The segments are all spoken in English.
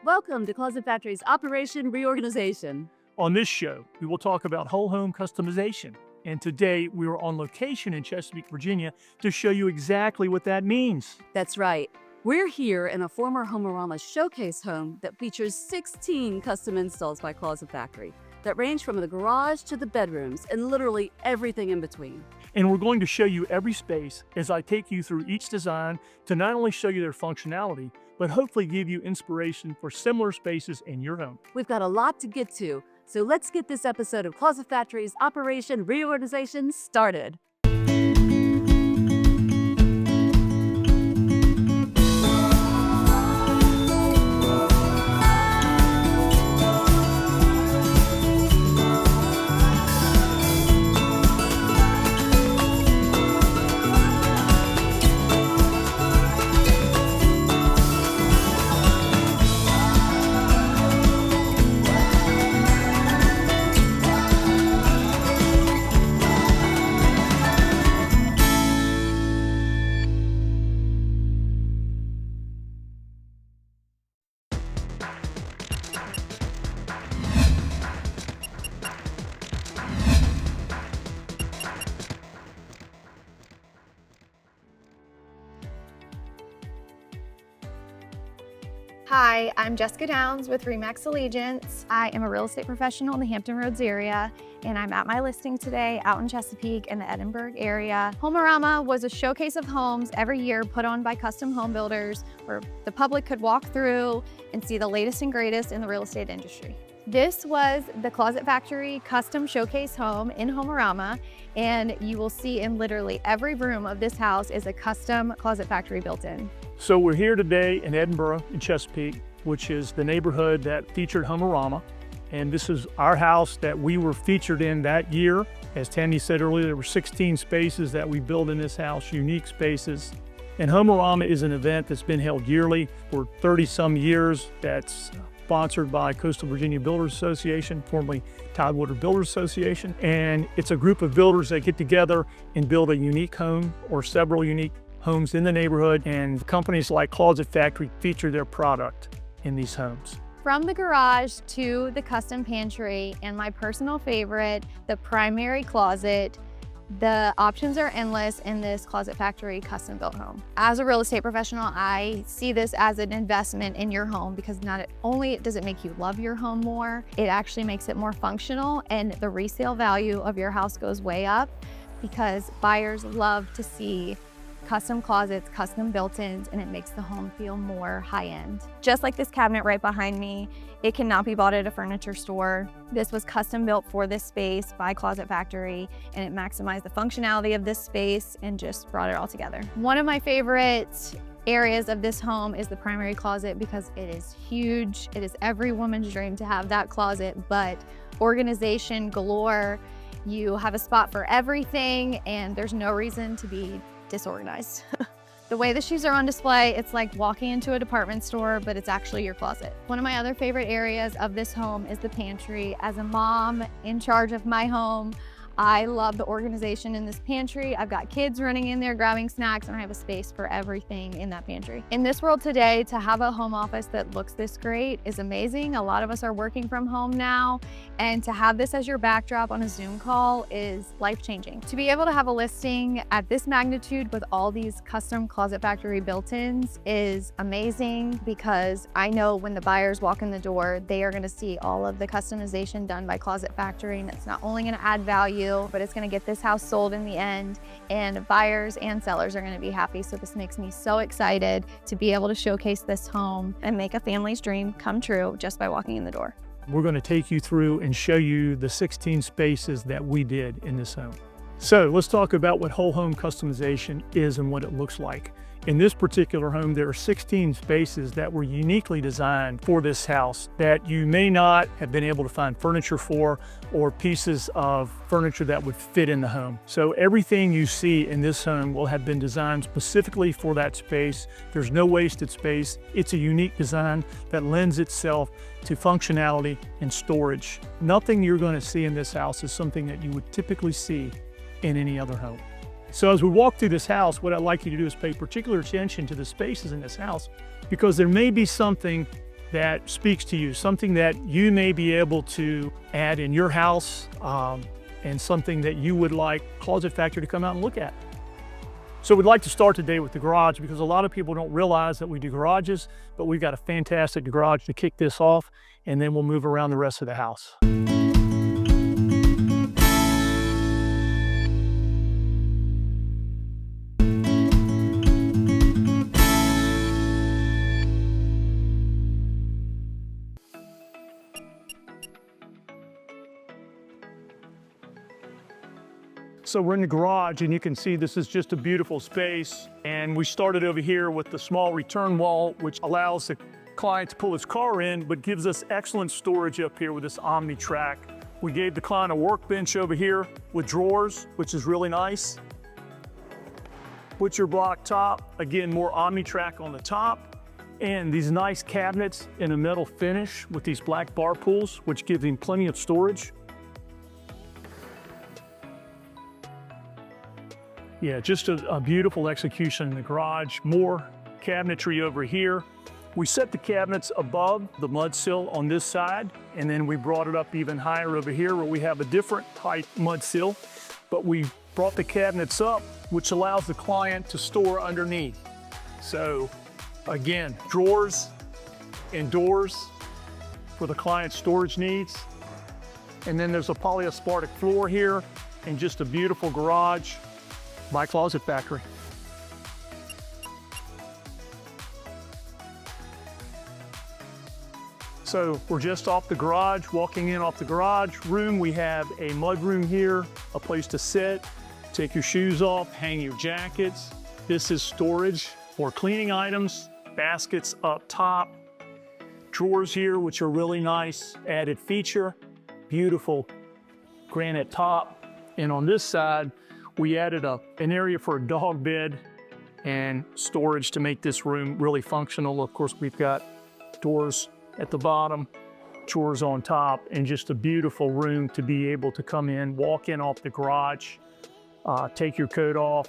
Welcome to Closet Factory's Operation Reorganization. On this show, we will talk about whole home customization. And today we are on location in Chesapeake, Virginia to show you exactly what that means. That's right. We're here in a former HOMEARAMA Showcase Home that features 16 custom installs by Closet Factory that range from the garage to the bedrooms and literally everything in between. And we're going to show you every space as I take you through each design to not only show you their functionality, but hopefully give you inspiration for similar spaces in your home. We've got a lot to get to, so let's get this episode of Closet Factory's Operation Reorganization started. Hi, I'm Jessica Downs with RE/MAX Allegiance. I am a real estate professional in the Hampton Roads area, and I'm at my listing today out in Chesapeake in the Edinburgh area. HOMEARAMA was a showcase of homes every year put on by custom home builders where the public could walk through and see the latest and greatest in the real estate industry. This was the Closet Factory custom showcase home in HOMEARAMA, and you will see in literally every room of this house is a custom Closet Factory built in. So we're here today in Edinburgh in Chesapeake, which is the neighborhood that featured HOMEARAMA. And this is our house that we were featured in that year. As Tandy said earlier, there were 16 spaces that we built in this house, unique spaces. And HOMEARAMA is an event that's been held yearly for 30 some years. That's sponsored by Coastal Virginia Builders Association, formerly Tidewater Builders Association. And it's a group of builders that get together and build a unique home or several unique homes in the neighborhood, and companies like Closet Factory feature their product in these homes. From the garage to the custom pantry, and my personal favorite, the primary closet, the options are endless in this Closet Factory custom built home. As a real estate professional, I see this as an investment in your home because not only does it make you love your home more, it actually makes it more functional, and the resale value of your house goes way up because buyers love to see custom closets, custom built-ins, and it makes the home feel more high-end. Just like this cabinet right behind me, it cannot be bought at a furniture store. This was custom built for this space by Closet Factory, and it maximized the functionality of this space and just brought it all together. One of my favorite areas of this home is the primary closet because it is huge. It is every woman's dream to have that closet, but organization galore. You have a spot for everything, and there's no reason to be disorganized. The way the shoes are on display, it's like walking into a department store, but it's actually your closet. One of my other favorite areas of this home is the pantry. As a mom in charge of my home, I love the organization in this pantry. I've got kids running in there grabbing snacks, and I have a space for everything in that pantry. In this world today, to have a home office that looks this great is amazing. A lot of us are working from home now, and to have this as your backdrop on a Zoom call is life-changing. To be able to have a listing at this magnitude with all these custom Closet Factory built-ins is amazing because I know when the buyers walk in the door, they are gonna see all of the customization done by Closet Factory, and it's not only gonna add value, but it's gonna get this house sold in the end, and buyers and sellers are gonna be happy. So this makes me so excited to be able to showcase this home and make a family's dream come true just by walking in the door. We're going to take you through and show you the 16 spaces that we did in this home. So let's talk about what whole home customization is and what it looks like. In this particular home, there are 16 spaces that were uniquely designed for this house that you may not have been able to find furniture for or pieces of furniture that would fit in the home. So everything you see in this home will have been designed specifically for that space. There's no wasted space. It's a unique design that lends itself to functionality and storage. Nothing you're going to see in this house is something that you would typically see in any other home. So as we walk through this house, what I'd like you to do is pay particular attention to the spaces in this house, because there may be something that speaks to you, something that you may be able to add in your house, and something that you would like Closet Factory to come out and look at. So we'd like to start today with the garage, because a lot of people don't realize that we do garages, but we've got a fantastic garage to kick this off, and then we'll move around the rest of the house. So we're in the garage, and you can see this is just a beautiful space. And we started over here with the small return wall, which allows the client to pull his car in, but gives us excellent storage up here with this Omni track. We gave the client a workbench over here with drawers, which is really nice. Butcher block top, again, more Omni track on the top. And these nice cabinets in a metal finish with these black bar pulls, which gives him plenty of storage. Yeah, just a beautiful execution in the garage. More cabinetry over here. We set the cabinets above the mud sill on this side, and then we brought it up even higher over here where we have a different height mud sill, but we brought the cabinets up, which allows the client to store underneath. So again, drawers and doors for the client's storage needs. And then there's a polyaspartic floor here, and just a beautiful garage by Closet Factory. So we're just off the garage, walking in off the garage room. We have a mud room here, a place to sit, take your shoes off, hang your jackets. This is storage for cleaning items, baskets up top, drawers here, which are really nice, added feature, beautiful granite top. And on this side, we added an area for a dog bed and storage to make this room really functional. Of course, we've got doors at the bottom, drawers on top, and just a beautiful room to be able to come in, walk in off the garage, take your coat off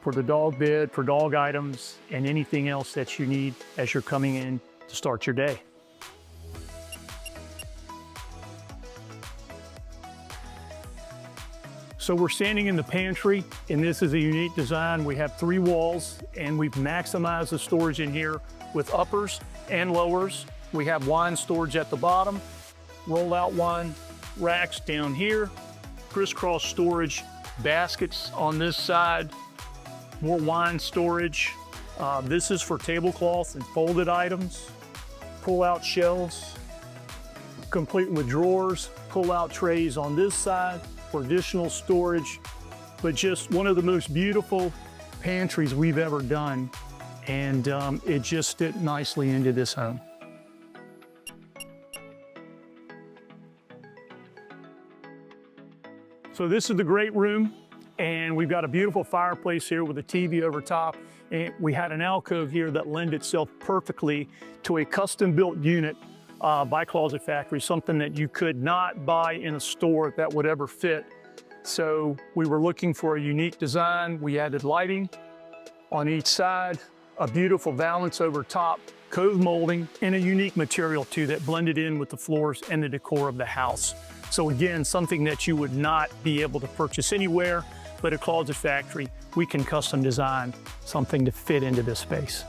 for the dog bed, for dog items, and anything else that you need as you're coming in to start your day. So we're standing in the pantry, and this is a unique design. We have 3 walls, and we've maximized the storage in here with uppers and lowers. We have wine storage at the bottom, roll-out wine racks down here, crisscross storage baskets on this side, more wine storage. This is for tablecloths and folded items, pull-out shelves, complete with drawers, pull-out trays on this side for additional storage, but just one of the most beautiful pantries we've ever done, and it just fit nicely into this home. So this is the great room, and we've got a beautiful fireplace here with a TV over top, and we had an alcove here that lent itself perfectly to a custom-built unit by Closet Factory, something that you could not buy in a store that would ever fit. So we were looking for a unique design. We added lighting on each side, a beautiful valance over top, cove molding, and a unique material too that blended in with the floors and the decor of the house. So again, something that you would not be able to purchase anywhere, but at Closet Factory, we can custom design something to fit into this space.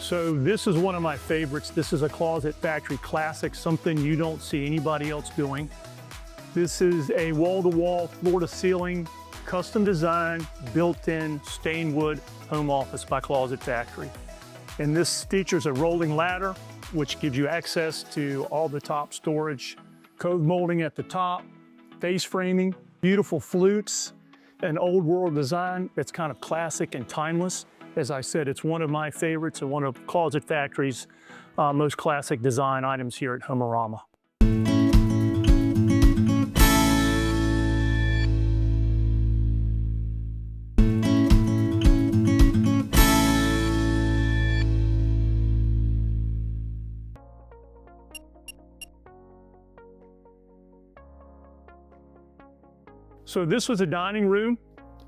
So this is one of my favorites. This is a Closet Factory classic, something you don't see anybody else doing. This is a wall-to-wall, floor-to-ceiling, custom design, built-in stained wood home office by Closet Factory. And this features a rolling ladder, which gives you access to all the top storage, cove molding at the top, face framing, beautiful flutes, an old world design that's kind of classic and timeless. As I said, it's one of my favorites and one of Closet Factory's most classic design items here at HOMEARAMA. So this was a dining room.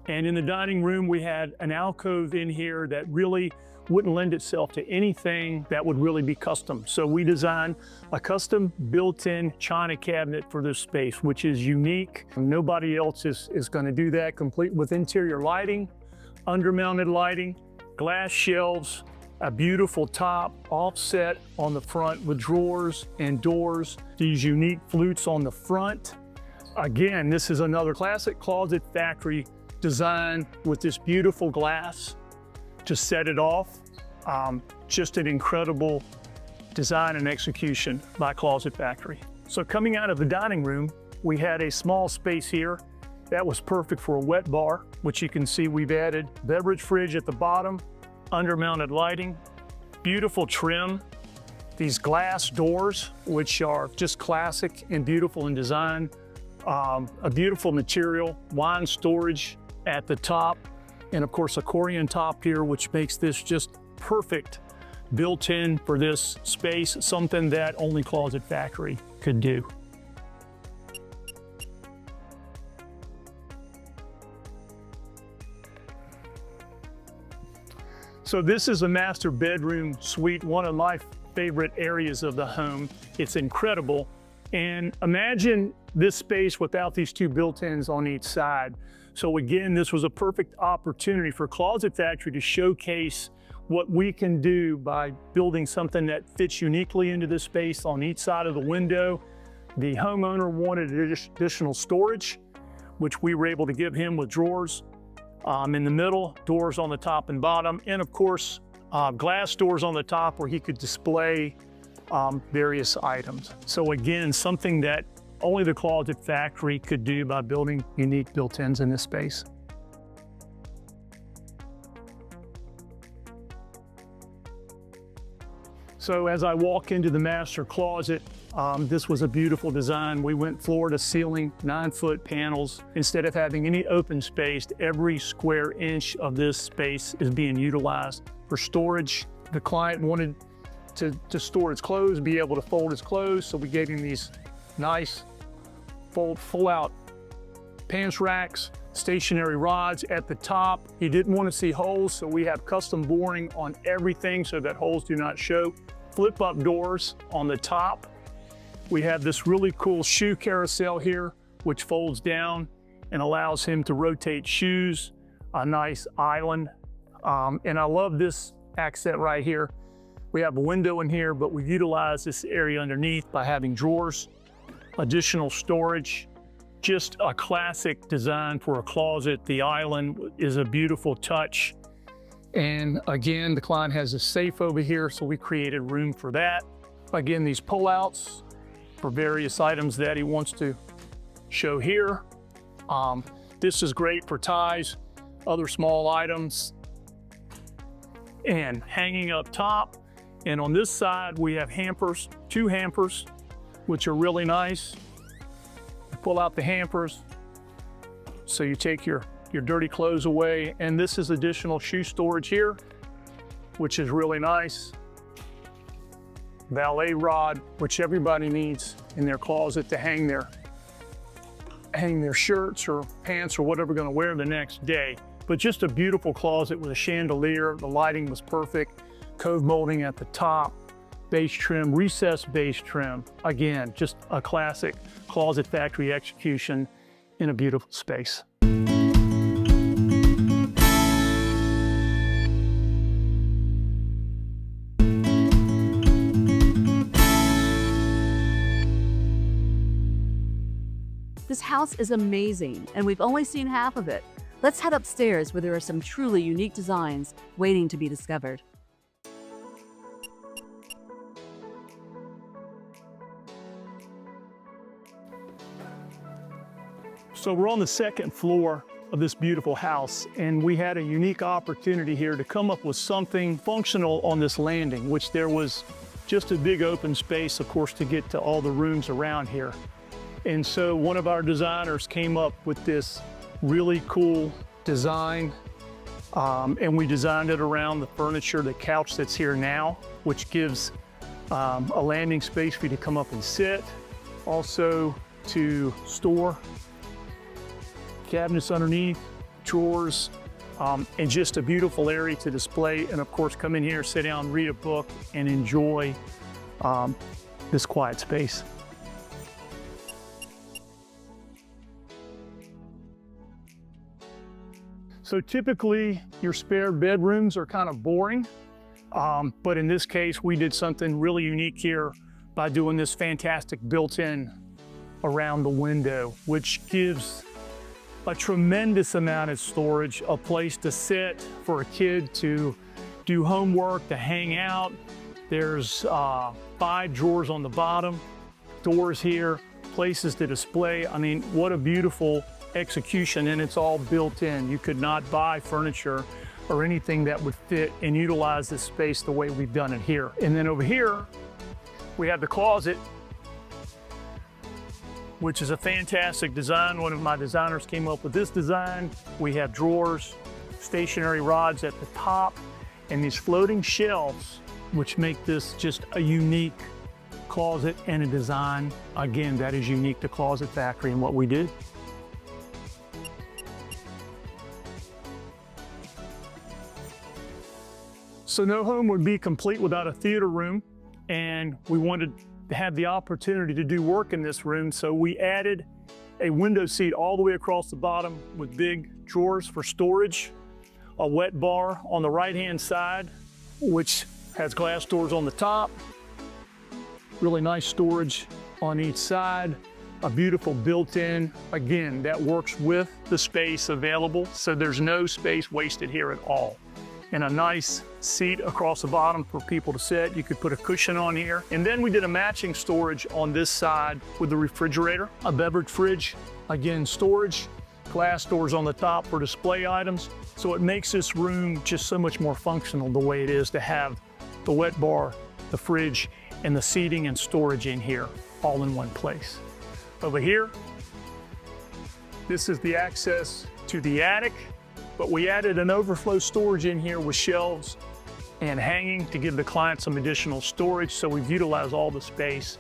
And in the dining room, we had an alcove in here that really wouldn't lend itself to anything that would really be custom. So we designed a custom built-in china cabinet for this space, which is unique. Nobody else is gonna do that, complete with interior lighting, under-mounted lighting, glass shelves, a beautiful top offset on the front with drawers and doors, these unique flutes on the front. Again, this is another classic Closet Factory design with this beautiful glass to set it off. Just an incredible design and execution by Closet Factory. So coming out of the dining room, we had a small space here that was perfect for a wet bar, which you can see we've added beverage fridge at the bottom, under-mounted lighting, beautiful trim, these glass doors, which are just classic and beautiful in design, a beautiful material, wine storage at the top, and of course a Corian top here, which makes this just perfect built in for this space, something that only Closet Factory could do. So this is a master bedroom suite, one of my favorite areas of the home. It's incredible. And imagine this space without these two built-ins on each side. So again, this was a perfect opportunity for Closet Factory to showcase what we can do by building something that fits uniquely into this space on each side of the window. The homeowner wanted additional storage, which we were able to give him with drawers in the middle, doors on the top and bottom, and of course, glass doors on the top where he could display various items. So again, something that only the Closet Factory could do by building unique built-ins in this space. So as I walk into the master closet, this was a beautiful design. We went floor to ceiling, 9-foot panels. Instead of having any open space, every square inch of this space is being utilized for storage. The client wanted to store his clothes, be able to fold his clothes, so we gave him these nice full-out pants racks, stationary rods at the top. He didn't want to see holes, so we have custom boring on everything so that holes do not show. Flip-up doors on the top. We have this really cool shoe carousel here, which folds down and allows him to rotate shoes, a nice island. And I love this accent right here. We have a window in here, but we've utilized this area underneath by having drawers, additional storage, just a classic design for a closet. The island is a beautiful touch. And again, the client has a safe over here, so we created room for that. Again, these pullouts for various items that he wants to show here. This is great for ties, other small items, and hanging up top. And on this side, we have hampers, 2 hampers, which are really nice. Pull out the hampers, so you take your dirty clothes away. And this is additional shoe storage here, which is really nice. Valet rod, which everybody needs in their closet to hang their shirts or pants or whatever they're gonna wear the next day. But just a beautiful closet with a chandelier. The lighting was perfect. Cove molding at the top, base trim, recessed base trim. Again, just a classic Closet Factory execution in a beautiful space. This house is amazing, and we've only seen half of it. Let's head upstairs where there are some truly unique designs waiting to be discovered. So we're on the 2nd floor of this beautiful house, and we had a unique opportunity here to come up with something functional on this landing, which there was just a big open space, of course, to get to all the rooms around here. And so one of our designers came up with this really cool design, and we designed it around the furniture, the couch that's here now, which gives a landing space for you to come up and sit. Also to store cabinets underneath, drawers, and just a beautiful area to display. And of course, come in here, sit down, read a book, and enjoy this quiet space. So typically your spare bedrooms are kind of boring, but in this case, we did something really unique here by doing this fantastic built-in around the window, which gives a tremendous amount of storage, a place to sit for a kid to do homework, to hang out. There's 5 drawers on the bottom, doors here, places to display. I mean, what a beautiful execution, and it's all built in. You could not buy furniture or anything that would fit and utilize this space the way we've done it here. And then over here, we have the closet, which is a fantastic design. One of my designers came up with this design. We have drawers, stationary rods at the top, and these floating shelves, which make this just a unique closet and a design, again, that is unique to Closet Factory and what we did. So no home would be complete without a theater room, and we wanted to have the opportunity to do work in this room, so we added a window seat all the way across the bottom with big drawers for storage, a wet bar on the right-hand side, which has glass doors on the top, really nice storage on each side, a beautiful built-in, again, that works with the space available, so there's no space wasted here at all. And a nice seat across the bottom for people to sit. You could put a cushion on here. And then we did a matching storage on this side with the refrigerator, a beverage fridge, again, storage, glass doors on the top for display items. So it makes this room just so much more functional the way it is to have the wet bar, the fridge, and the seating and storage in here, all in one place. Over here, this is the access to the attic. But we added an overflow storage in here with shelves and hanging to give the client some additional storage. So we've utilized all the space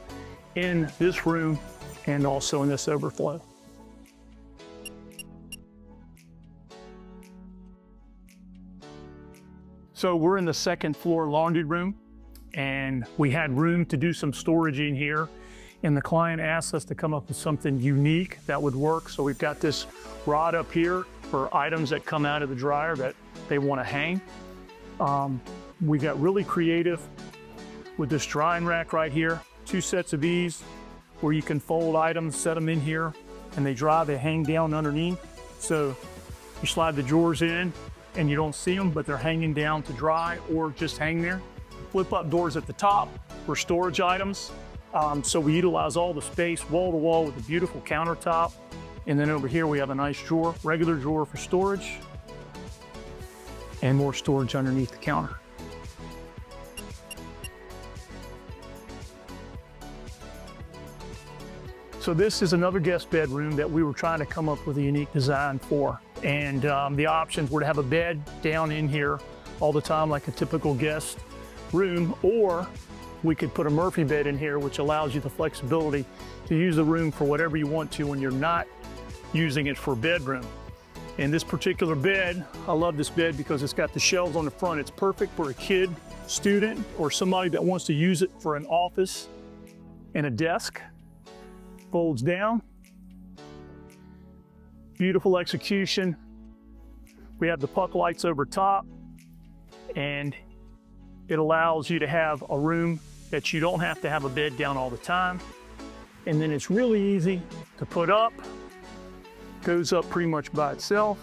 in this room and also in this overflow. So we're in the second floor laundry room, and we had room to do some storage in here. And the client asked us to come up with something unique that would work. So we've got this rod up here for items that come out of the dryer that they want to hang. We got really creative with this drying rack right here. 2 sets of these where you can fold items, set them in here, and they dry, they hang down underneath. So you slide the drawers in and you don't see them, but they're hanging down to dry or just hang there. Flip up doors at the top for storage items. So we utilize all the space wall to wall with a beautiful countertop. And then over here we have a nice drawer, regular drawer for storage, and more storage underneath the counter. So this is another guest bedroom that we were trying to come up with a unique design for. And the options were to have a bed down in here all the time like a typical guest room, or we could put a Murphy bed in here, which allows you the flexibility to use the room for whatever you want to when you're not using it for bedroom. And this particular bed, I love this bed because it's got the shelves on the front. It's perfect for a kid, student, or somebody that wants to use it for an office and a desk. Folds down. Beautiful execution. We have the puck lights over top, and it allows you to have a room that you don't have to have a bed down all the time. And then it's really easy to put up. Goes up pretty much by itself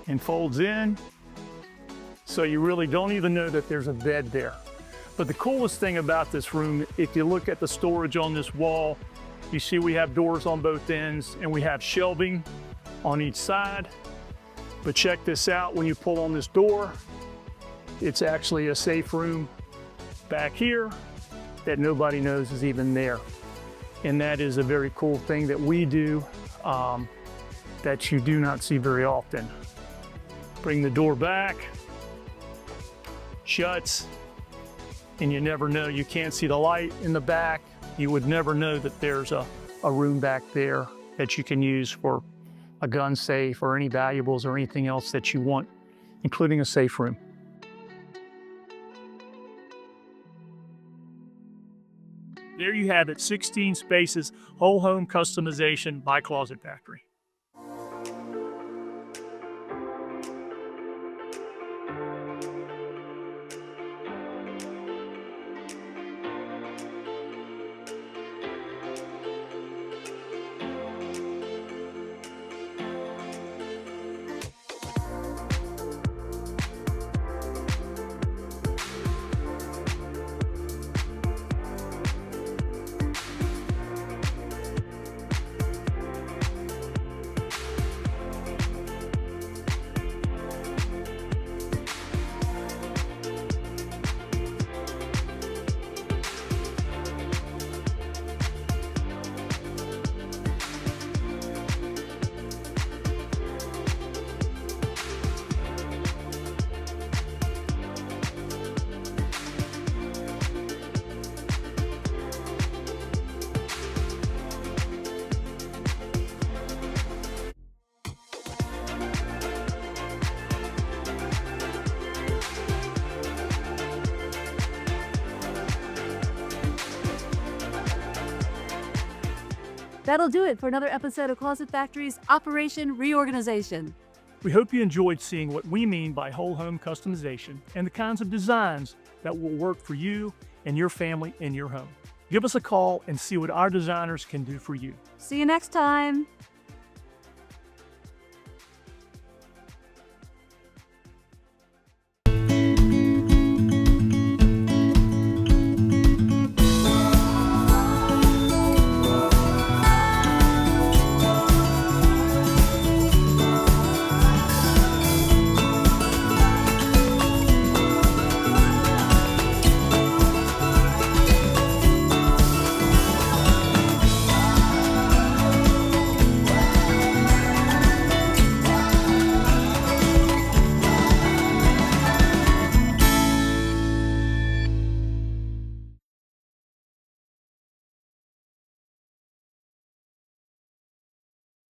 and folds in, so you really don't even know that there's a bed there. But the coolest thing about this room, if you look at the storage on this wall, you see we have doors on both ends and we have shelving on each side. But check this out, when you pull on this door, it's actually a safe room back here that nobody knows is even there. And that is a very cool thing that we do that you do not see very often. Bring the door back, shuts, and you never know. You can't see the light in the back. You would never know that there's a room back there that you can use for a gun safe or any valuables or anything else that you want, including a safe room. There you have it, 16 spaces, whole home customization by Closet Factory. That'll do it for another episode of Closet Factory's Operation Reorganization. We hope you enjoyed seeing what we mean by whole home customization and the kinds of designs that will work for you and your family in your home. Give us a call and see what our designers can do for you. See you next time.